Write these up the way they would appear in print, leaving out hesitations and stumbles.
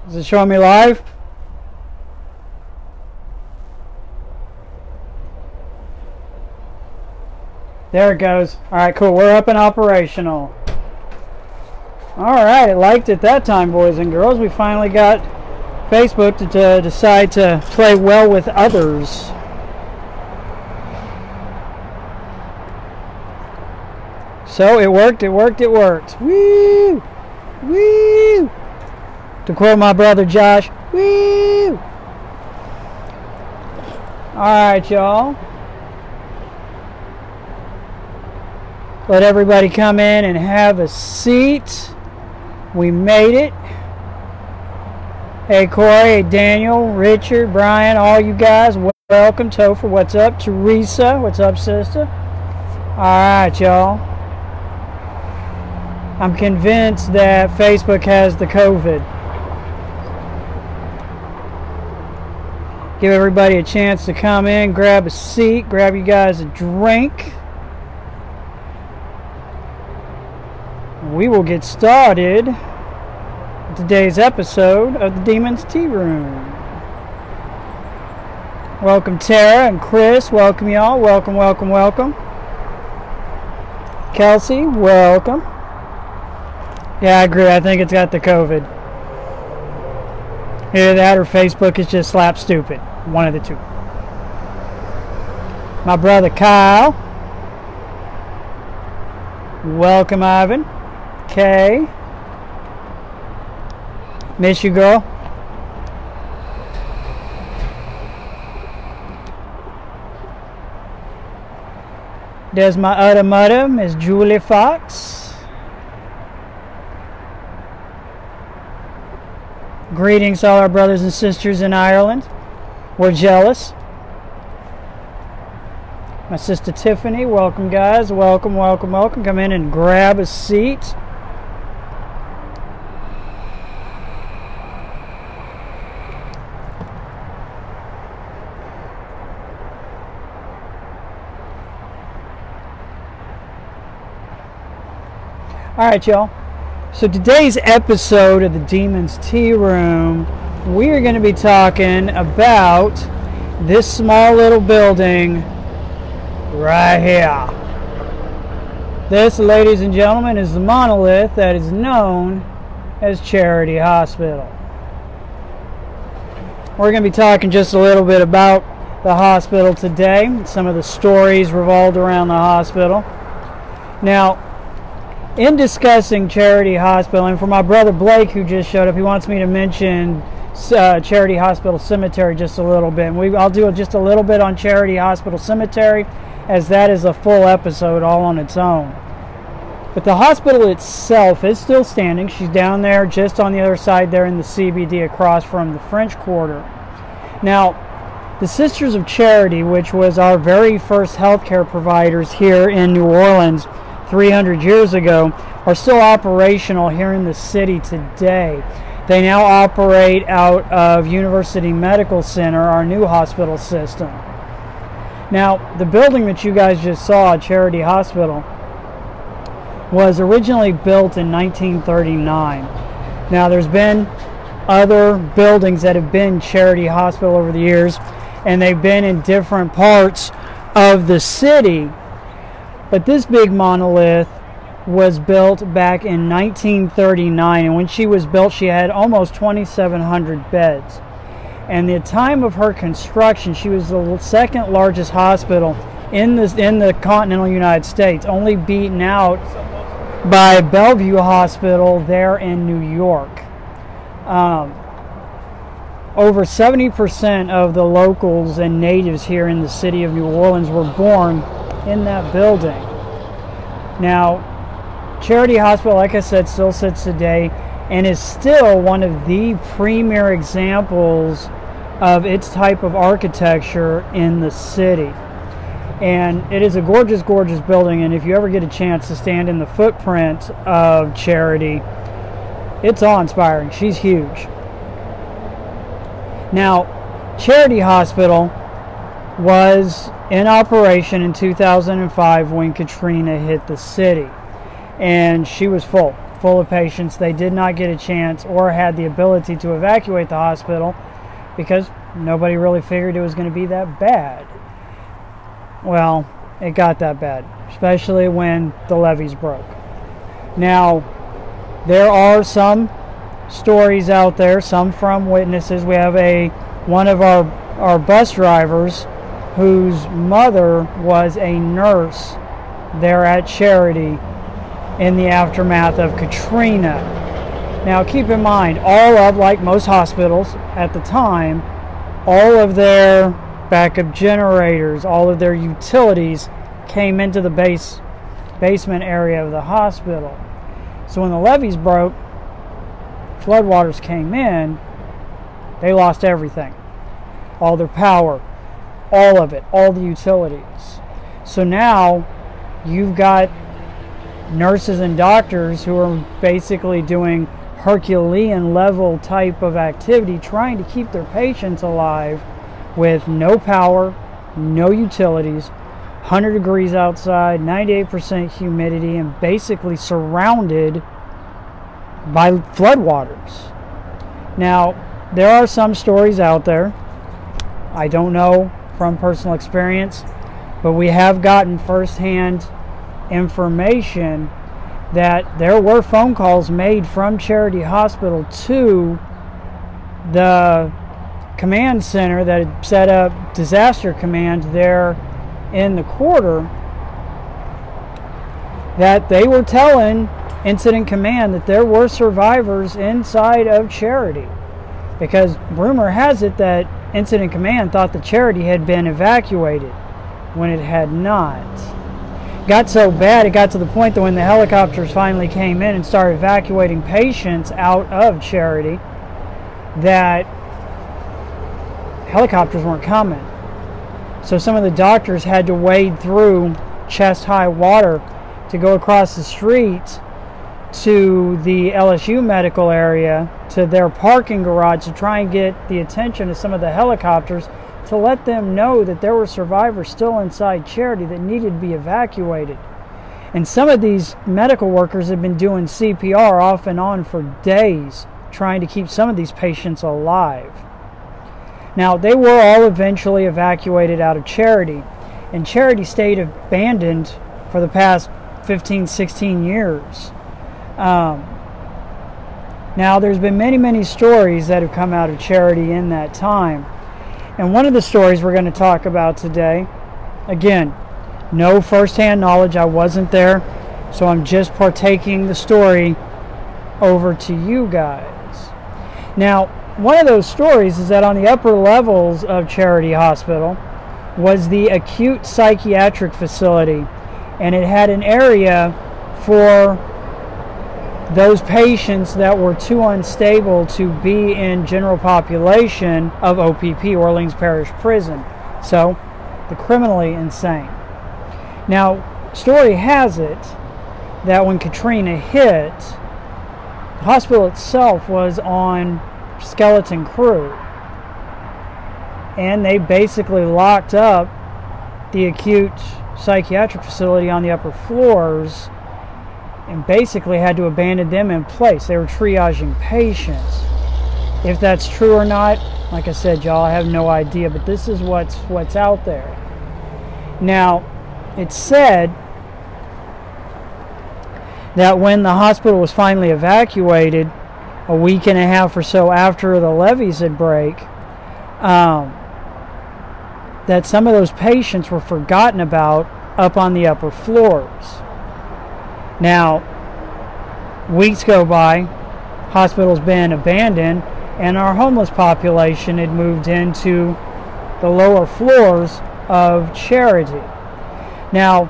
Is it showing me live? There it goes. Alright, cool. We're up and operational. Alright, it liked it that time, boys and girls. We finally got Facebook to decide to play well with others. So it worked, it worked, it worked. Woo! Woo! To quote my brother Josh, woo! Alright, y'all. Let everybody come in and have a seat. We made it. Hey Corey, hey Daniel, Richard, Brian, all you guys, welcome. Topher, what's up? Teresa, what's up, sister? Alright, y'all. I'm convinced that Facebook has the COVID. Give everybody a chance to come in, grab a seat, grab you guys a drink. We will get started with today's episode of the Demons Tea Room. Welcome Tara and Chris, welcome y'all, welcome, welcome, welcome. Kelsey, welcome. Yeah, I agree, I think it's got the COVID. Either that or Facebook is just slap stupid. One of the two. My brother Kyle. Welcome Ivan. Kay. Miss you, girl. There's my other mother, Miss Julie Fox. Greetings all our brothers and sisters in Ireland. We're jealous. My sister Tiffany, welcome guys. Welcome, welcome, welcome. Come in and grab a seat. Alright, y'all. So today's episode of the Demons Tea Room, we are going to be talking about this small little building right here. This, ladies and gentlemen, is the monolith that is known as Charity Hospital. We're going to be talking just a little bit about the hospital today. Some of the stories revolved around the hospital. Now, in discussing Charity Hospital, and for my brother Blake who just showed up, he wants me to mention Charity Hospital Cemetery just a little bit. And I'll do just a little bit on Charity Hospital Cemetery, as that is a full episode all on its own. But the hospital itself is still standing. She's down there just on the other side there in the CBD across from the French Quarter. Now, the Sisters of Charity, which was our very first healthcare providers here in New Orleans 300 years ago, are still operational here in the city today. They now operate out of University Medical Center, our new hospital system. Now, the building that you guys just saw, Charity Hospital, was originally built in 1939. Now, there's been other buildings that have been Charity Hospital over the years, and they've been in different parts of the city. But this big monolith was built back in 1939, and when she was built, she had almost 2,700 beds. And the time of her construction, she was the second largest hospital in the continental United States, only beaten out by Bellevue Hospital there in New York. Over 70% of the locals and natives here in the city of New Orleans were born in that building. Now, Charity Hospital, like I said, still sits today and is still one of the premier examples of its type of architecture in the city. And it is a gorgeous, gorgeous building, and if you ever get a chance to stand in the footprint of Charity, it's awe-inspiring. She's huge. Now, Charity Hospital was in operation in 2005 when Katrina hit the city, and she was full. full of patients. They did not get a chance or had the ability to evacuate the hospital because nobody really figured it was going to be that bad. Well, it got that bad, especially when the levees broke. Now, there are some stories out there, some from witnesses. We have one of our bus drivers whose mother was a nurse there at Charity in the aftermath of Katrina. Now keep in mind, like most hospitals at the time, all of their backup generators, all of their utilities came into the basement area of the hospital. So when the levees broke, floodwaters came in, they lost everything. All their power, all of it, all the utilities. So now you've got nurses and doctors who are basically doing Herculean level type of activity, trying to keep their patients alive with no power, no utilities, 100 degrees outside, 98% humidity, and basically surrounded by floodwaters. Now, there are some stories out there, I don't know from personal experience, but we have gotten firsthand information that there were phone calls made from Charity Hospital to the command center that had set up disaster command there in the quarter, that they were telling incident command that there were survivors inside of Charity, because rumor has it that incident command thought the Charity had been evacuated when it had not. Got so bad, it got to the point that when the helicopters finally came in and started evacuating patients out of Charity, that helicopters weren't coming. So some of the doctors had to wade through chest-high water to go across the street to the LSU medical area, to their parking garage, to try and get the attention of some of the helicopters to let them know that there were survivors still inside Charity that needed to be evacuated. And some of these medical workers have been doing CPR off and on for days, trying to keep some of these patients alive. Now, they were all eventually evacuated out of Charity, and Charity stayed abandoned for the past 15, 16 years. Now, there's been many, many stories that have come out of Charity in that time. And one of the stories we're going to talk about today, again, no first-hand knowledge, I wasn't there, so I'm just partaking the story over to you guys. Now, one of those stories is that on the upper levels of Charity Hospital was the acute psychiatric facility, and it had an area for those patients that were too unstable to be in general population of OPP, Orleans Parish Prison. So, the criminally insane. Now, story has it that when Katrina hit, the hospital itself was on skeleton crew. And they basically locked up the acute psychiatric facility on the upper floors and basically had to abandon them in place. They were triaging patients. If that's true or not, like I said, y'all, I have no idea, but this is what's out there. Now, it's said that when the hospital was finally evacuated, a week and a half or so after the levees had break, that some of those patients were forgotten about up on the upper floors. Now, weeks go by, hospital's been abandoned, and our homeless population had moved into the lower floors of Charity. Now,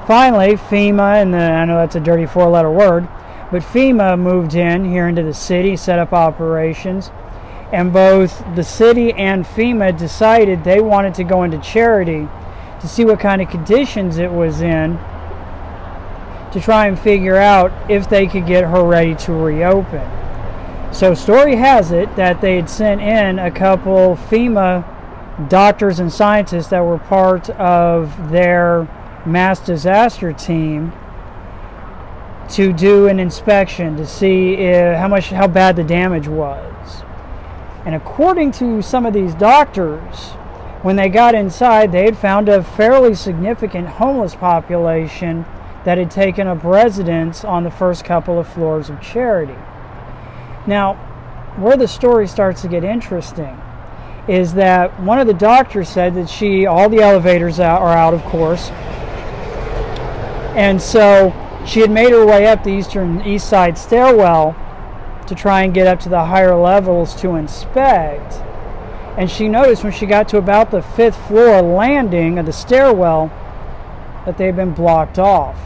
finally, FEMA, and I know that's a dirty four-letter word, but FEMA moved in here into the city, set up operations, and both the city and FEMA decided they wanted to go into Charity to see what kind of conditions it was in, to try and figure out if they could get her ready to reopen. So story has it that they had sent in a couple FEMA doctors and scientists that were part of their mass disaster team to do an inspection to see how bad the damage was. And according to some of these doctors, when they got inside, they had found a fairly significant homeless population that had taken up residence on the first couple of floors of Charity. Now, where the story starts to get interesting is that one of the doctors said that all the elevators are out, of course, and so she had made her way up the east side stairwell to try and get up to the higher levels to inspect. And she noticed when she got to about the 5th floor landing of the stairwell that they had been blocked off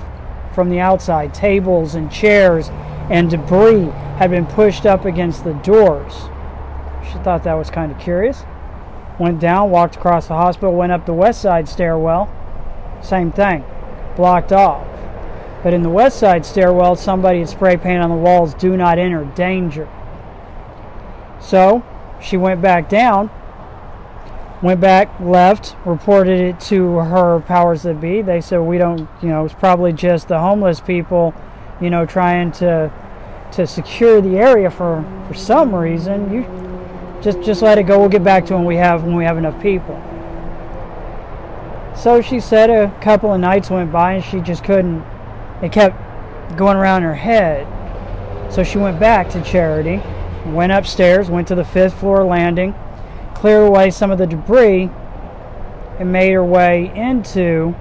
from the outside. Tables and chairs and debris had been pushed up against the doors. She thought that was kind of curious. Went down, walked across the hospital, went up the west side stairwell. Same thing, blocked off. But in the west side stairwell, somebody had spray painted on the walls, "Do not enter, danger." So she went back down, went back left, reported it to her powers that be. They said, we don't, it's probably just the homeless people, trying to secure the area for some reason. You just let it go. We'll get back to it when we have enough people. So she said a couple of nights went by and she just couldn't. It kept going around her head. So she went back to Charity, went upstairs, went to the 5th floor landing, cleared away some of the debris, and made her way into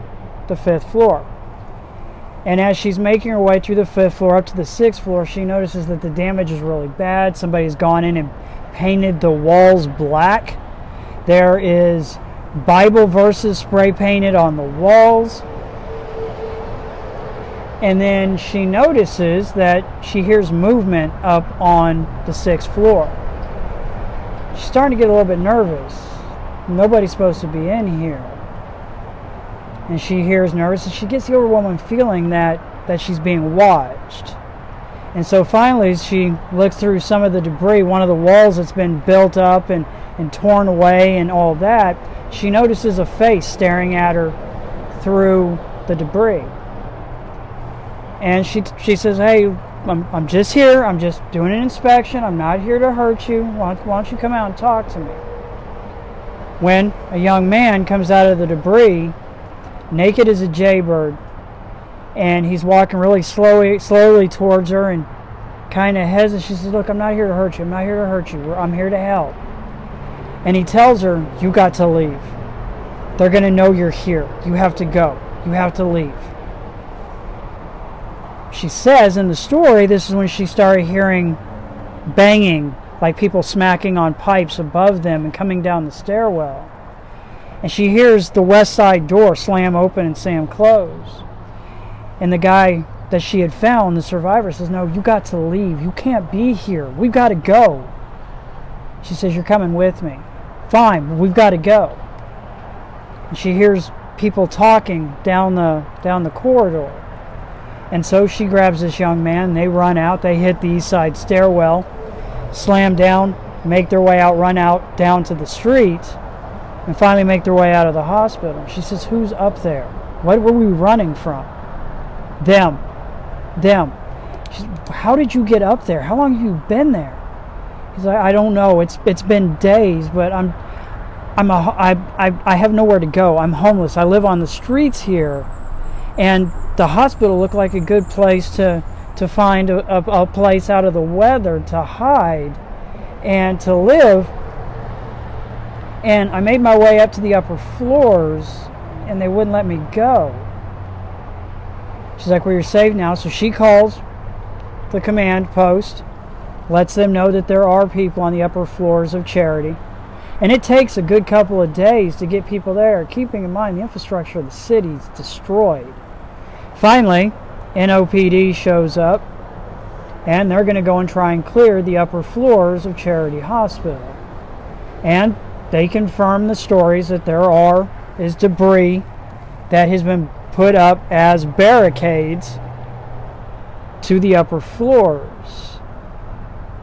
the 5th floor. And as she's making her way through the 5th floor up to the 6th floor, she notices that the damage is really bad. Somebody's gone in and painted the walls black. There is Bible verses spray painted on the walls. And then she notices that she hears movement up on the 6th floor. She's starting to get a little bit nervous. Nobody's supposed to be in here. And she hears nervous, and she gets the overwhelming feeling that she's being watched. And so finally she looks through some of the debris, one of the walls that's been built up and torn away and all that. She notices a face staring at her through the debris. And she says, "Hey, I'm just here. I'm just doing an inspection. I'm not here to hurt you. Why don't you come out and talk to me?" When a young man comes out of the debris, naked as a jaybird, and he's walking really slowly towards her and kind of hesitates. She says, "Look, I'm not here to hurt you. I'm not here to hurt you. I'm here to help." And he tells her, "You got to leave. They're going to know you're here. You have to go. You have to leave." She says in the story, this is when she started hearing banging, like people smacking on pipes above them and coming down the stairwell. And she hears the west side door slam open and slam close. And the guy that she had found, the survivor, says, "No, you got to leave. You can't be here. We've got to go." She says, "You're coming with me." "Fine, but we've got to go." And she hears people talking down the corridor. And so she grabs this young man, they run out, they hit the east side stairwell, slam down, make their way out, run out down to the street, and finally make their way out of the hospital. She says, "Who's up there? What were we running from?" Them. She says, "How did you get up there? How long have you been there?" He's like, "I don't know. It's been days, but I have nowhere to go. I'm homeless. I live on the streets here, and the hospital looked like a good place to find a place out of the weather to hide and to live. And I made my way up to the upper floors, and they wouldn't let me go." She's like, "Well, you're safe now." So she calls the command post, lets them know that there are people on the upper floors of Charity. And it takes a good couple of days to get people there, keeping in mind the infrastructure of the city is destroyed. Finally, NOPD shows up, and they're going to go and try and clear the upper floors of Charity Hospital. And they confirm the stories that there is debris that has been put up as barricades to the upper floors.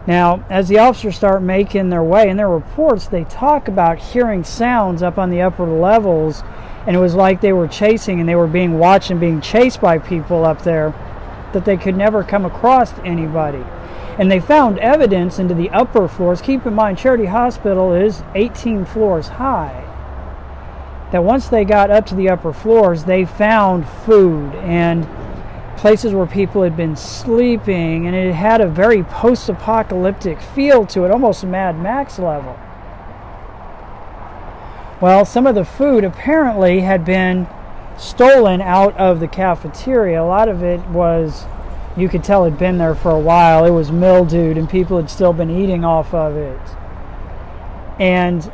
Now, as the officers start making their way, in their reports, they talk about hearing sounds up on the upper levels, and it was like they were chasing and they were being watched and being chased by people up there. that they could never come across anybody. And they found evidence into the upper floors. Keep in mind, Charity Hospital is 18 floors high. That once they got up to the upper floors, they found food and places where people had been sleeping, and it had a very post-apocalyptic feel to it, almost Mad Max level. Well, some of the food apparently had been stolen out of the cafeteria. A lot of it was, you could tell, had been there for a while. It was mildewed and people had still been eating off of it. And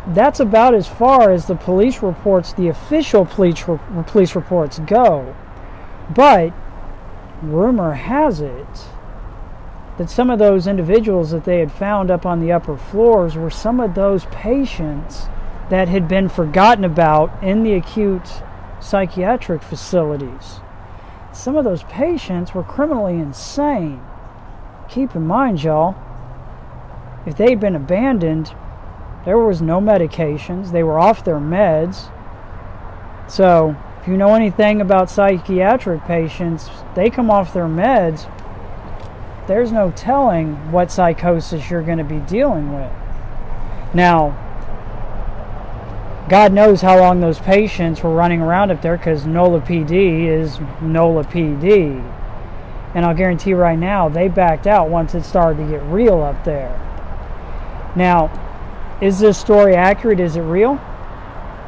that's about as far as the police reports, the official police reports go. But rumor has it that some of those individuals that they had found up on the upper floors were some of those patients that had been forgotten about in the acute psychiatric facilities. Some of those patients were criminally insane. Keep in mind, y'all, if they'd been abandoned, there was no medications. They were off their meds. So, if you know anything about psychiatric patients, they come off their meds, there's no telling what psychosis you're going to be dealing with. Now, God knows how long those patients were running around up there, because NOLA PD is NOLA PD. And I'll guarantee you right now, they backed out once it started to get real up there. Now, is this story accurate? Is it real?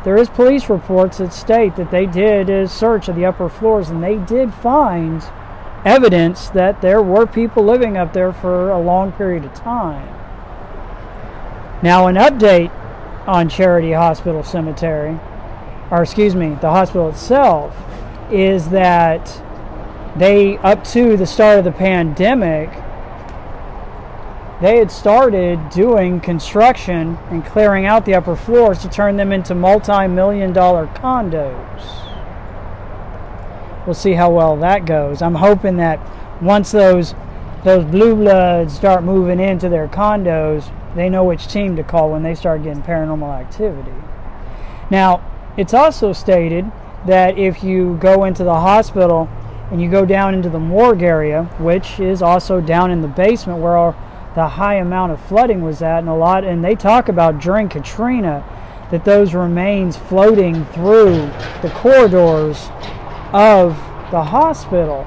There is police reports that state that they did a search of the upper floors, and they did find evidence that there were people living up there for a long period of time. Now, an update on Charity Hospital Cemetery, or excuse me, the hospital itself, is that they, up to the start of the pandemic, they had started doing construction and clearing out the upper floors to turn them into multi-million-dollar condos. We'll see how well that goes. I'm hoping that once those blue bloods start moving into their condos, they know which team to call when they start getting paranormal activity. Now, it's also stated that if you go into the hospital and you go down into the morgue area, which is also down in the basement where the high amount of flooding was at, and they talk about during Katrina that those remains floating through the corridors of the hospital.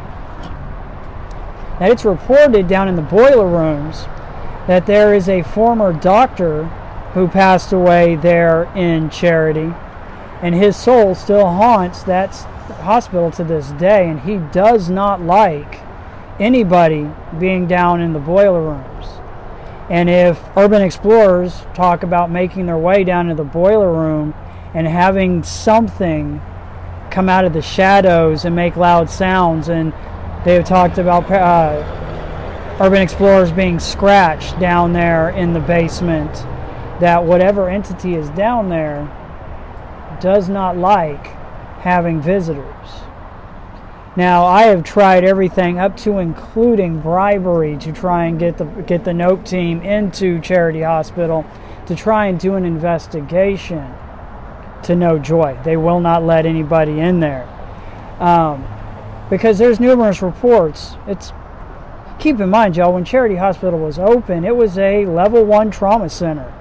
Now, it's reported down in the boiler rooms that there is a former doctor who passed away there in Charity, and his soul still haunts that hospital to this day, and he does not like anybody being down in the boiler rooms. And if urban explorers talk about making their way down to the boiler room and having something come out of the shadows and make loud sounds, and they've talked about urban explorers being scratched down there in the basement, that whatever entity is down there does not like having visitors. Now, I have tried everything up to including bribery to try and get the NOPE team into Charity Hospital to try and do an investigation, to no joy. They will not let anybody in there because there's numerous reports. Keep in mind, y'all, when Charity Hospital was open, it was a level 1 trauma center.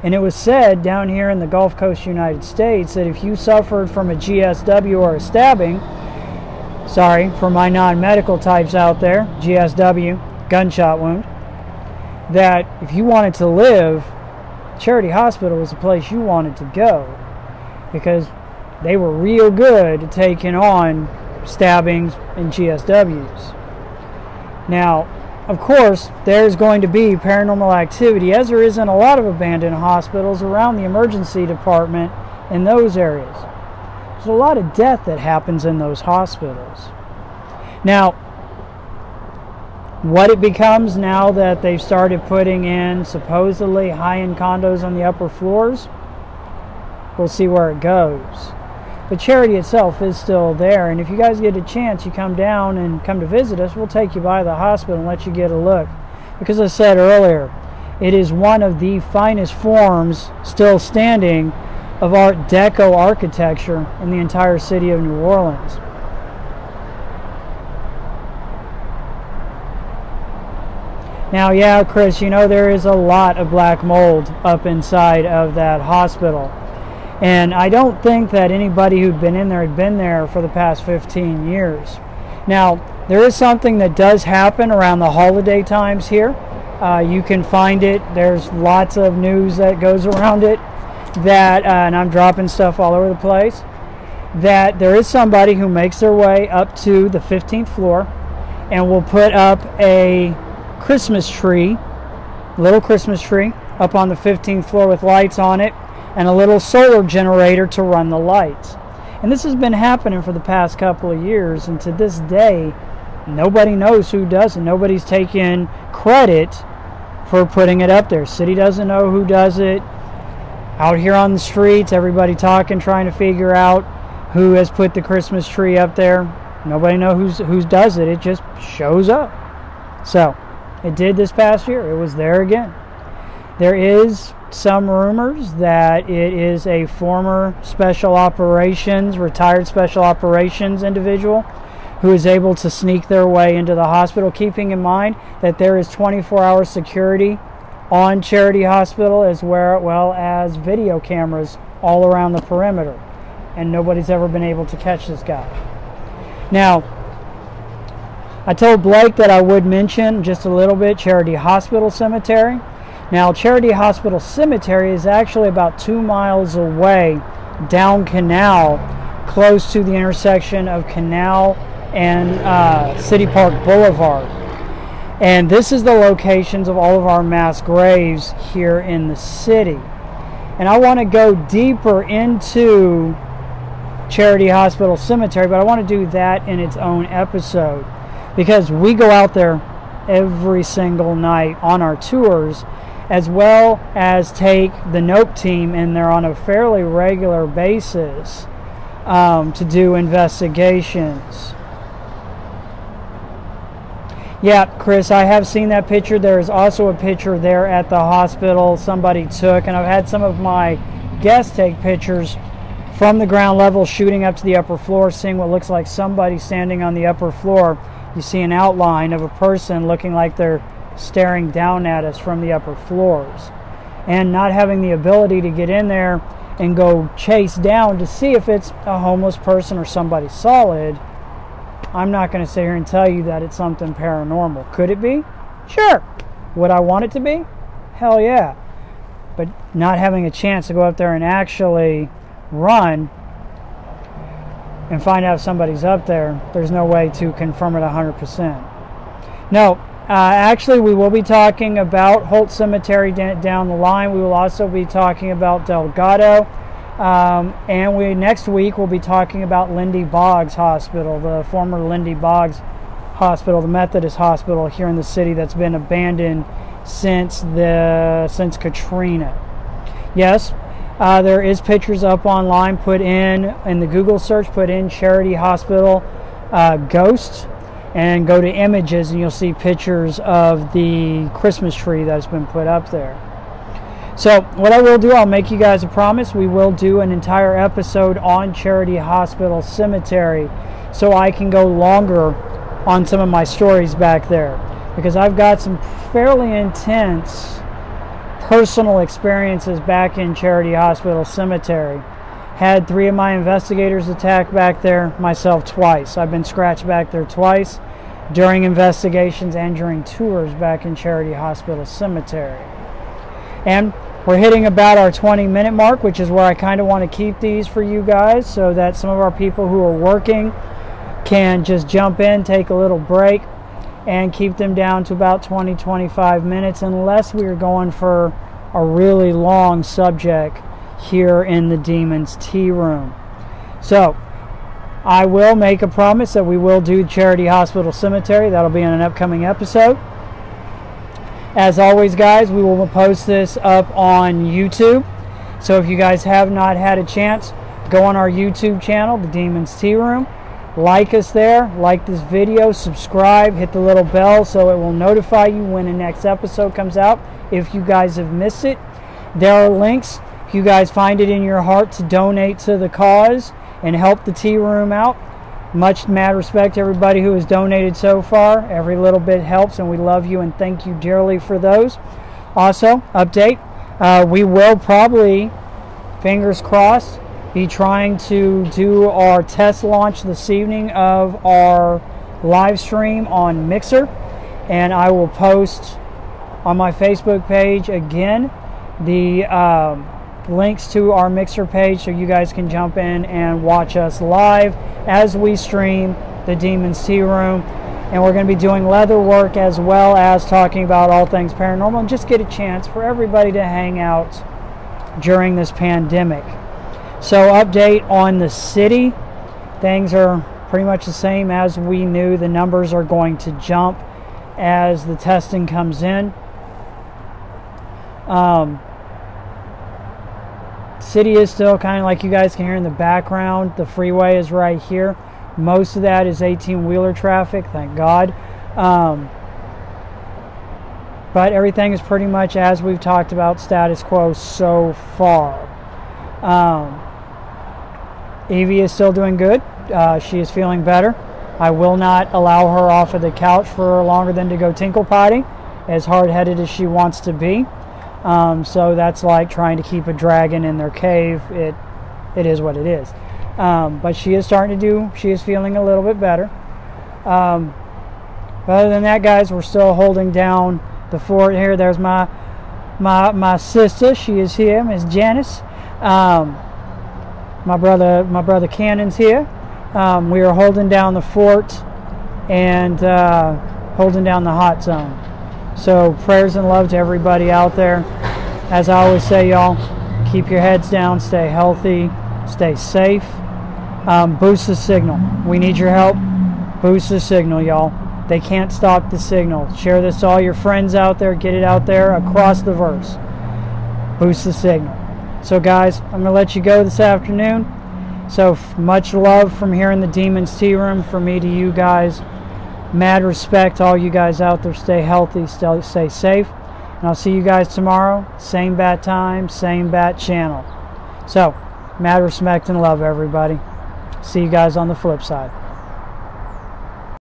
And it was said down here in the Gulf Coast United States that if you suffered from a GSW or a stabbing, sorry for my non-medical types out there, GSW, gunshot wound, that if you wanted to live, Charity Hospital was the place you wanted to go, because they were real good at taking on stabbings and GSWs. Now, of course, there's going to be paranormal activity, as there is in a lot of abandoned hospitals around the emergency department in those areas. There's a lot of death that happens in those hospitals. Now, what it becomes now that they've started putting in supposedly high-end condos on the upper floors, we'll see where it goes. But Charity itself is still there, and if you guys get a chance, you come down and come to visit us, we'll take you by the hospital and let you get a look. Because as I said earlier, it is one of the finest forms still standing of Art Deco architecture in the entire city of New Orleans. Now, yeah, Chris, you know there is a lot of black mold up inside of that hospital. And I don't think that anybody who'd been in there had been there for the past 15 years. Now, there is something that does happen around the holiday times here. You can find it. There's lots of news that goes around it that, and I'm dropping stuff all over the place, that there is somebody who makes their way up to the 15th floor and will put up a Christmas tree, little Christmas tree, up on the 15th floor with lights on it and a little solar generator to run the lights. And this has been happening for the past couple of years, and to this day, nobody knows who does it. Nobody's taking credit for putting it up there. City doesn't know who does it. Out here on the streets, everybody talking, trying to figure out who has put the Christmas tree up there. Nobody knows who does it. It just shows up. So, it did this past year. It was there again. There is some rumors that it is a former special operations, retired special operations individual who is able to sneak their way into the hospital, keeping in mind that there is 24-hour security on Charity Hospital as well as video cameras all around the perimeter. And nobody's ever been able to catch this guy. Now, I told Blake that I would mention just a little bit Charity Hospital Cemetery. Now, Charity Hospital Cemetery is actually about 2 miles away down Canal, close to the intersection of Canal and City Park Boulevard. And this is the locations of all of our mass graves here in the city. And I want to go deeper into Charity Hospital Cemetery, but I want to do that in its own episode, because we go out there every single night on our tours, as well as take the NOPE team in there on a fairly regular basis to do investigations. Yeah, Chris, I have seen that picture. There is also a picture there at the hospital somebody took, and I've had some of my guests take pictures from the ground level shooting up to the upper floor, seeing what looks like somebody standing on the upper floor. You see an outline of a person looking like they're staring down at us from the upper floors, and not having the ability to get in there and go chase down to see if it's a homeless person or somebody solid. I'm not going to sit here and tell you that it's something paranormal. Could it be? Sure. Would I want it to be? Hell yeah. But not having a chance to go up there and actually run and find out if somebody's up there, there's no way to confirm it 100%. No, actually we will be talking about Holt Cemetery down the line. We will also be talking about Delgado. And next week we'll be talking about Lindy Boggs Hospital, the former Lindy Boggs Hospital, the Methodist hospital here in the city that's been abandoned since Katrina. Yes, there is pictures up online. Put in the Google search, put in Charity Hospital ghost, and go to images, and you'll see pictures of the Christmas tree that's been put up there. So what I will do, I'll make you guys a promise. We will do an entire episode on Charity Hospital Cemetery, so I can go longer on some of my stories back there, because I've got some fairly intense personal experiences back in Charity Hospital Cemetery. Had 3 of my investigators attacked back there, myself twice. I've been scratched back there twice during investigations and during tours back in Charity Hospital Cemetery. And we're hitting about our 20-minute mark, which is where I kind of want to keep these for you guys, so that some of our people who are working can just jump in, take a little break, and keep them down to about 20-25 minutes, unless we are going for a really long subject here in the Demon's Tea Room. So I will make a promise that we will do Charity Hospital Cemetery. That'll be in an upcoming episode. As always, guys, we will post this up on YouTube. So if you guys have not had a chance, go on our YouTube channel, The Demon's Tea Room. Like us there, like this video, subscribe, hit the little bell so it will notify you when the next episode comes out if you guys have missed it. There are links, if you guys find it in your heart to donate to the cause and help the Tea Room out. Much mad respect to everybody who has donated so far. Every little bit helps, and we love you and thank you dearly for those. Also, update, we will probably, fingers crossed, be trying to do our test launch this evening of our live stream on Mixer, and I will post on my Facebook page again the links to our Mixer page so you guys can jump in and watch us live as we stream the Demons Tea Room. And we're going to be doing leather work as well as talking about all things paranormal, and just get a chance for everybody to hang out during this pandemic. So, update on the city. Things are pretty much the same as we knew. The numbers are going to jump as the testing comes in. City is still kind of like you guys can hear in the background. The freeway is right here. Most of that is 18-wheeler traffic, thank God. But everything is pretty much as we've talked about, status quo so far. Evie is still doing good. She is feeling better. I will not allow her off of the couch for longer than to go tinkle potty, as hard-headed as she wants to be. So that's like trying to keep a dragon in their cave. It is what it is. But she is starting to do, she is feeling a little bit better. But other than that, guys, we're still holding down the fort here. There's my sister. She is here, Miss Janice. My brother Cannon's here. We are holding down the fort and holding down the hot zone. So prayers and love to everybody out there. As I always say, y'all, keep your heads down, stay healthy, stay safe. Boost the signal. We need your help. Boost the signal, y'all. They can't stop the signal. Share this to all your friends out there. Get it out there across the verse. Boost the signal. So, guys, I'm going to let you go this afternoon. So, much love from here in the Demons Tea Room from me to you guys. Mad respect to all you guys out there. Stay healthy, stay safe. And I'll see you guys tomorrow. Same bat time, same bat channel. So, mad respect and love, everybody. See you guys on the flip side.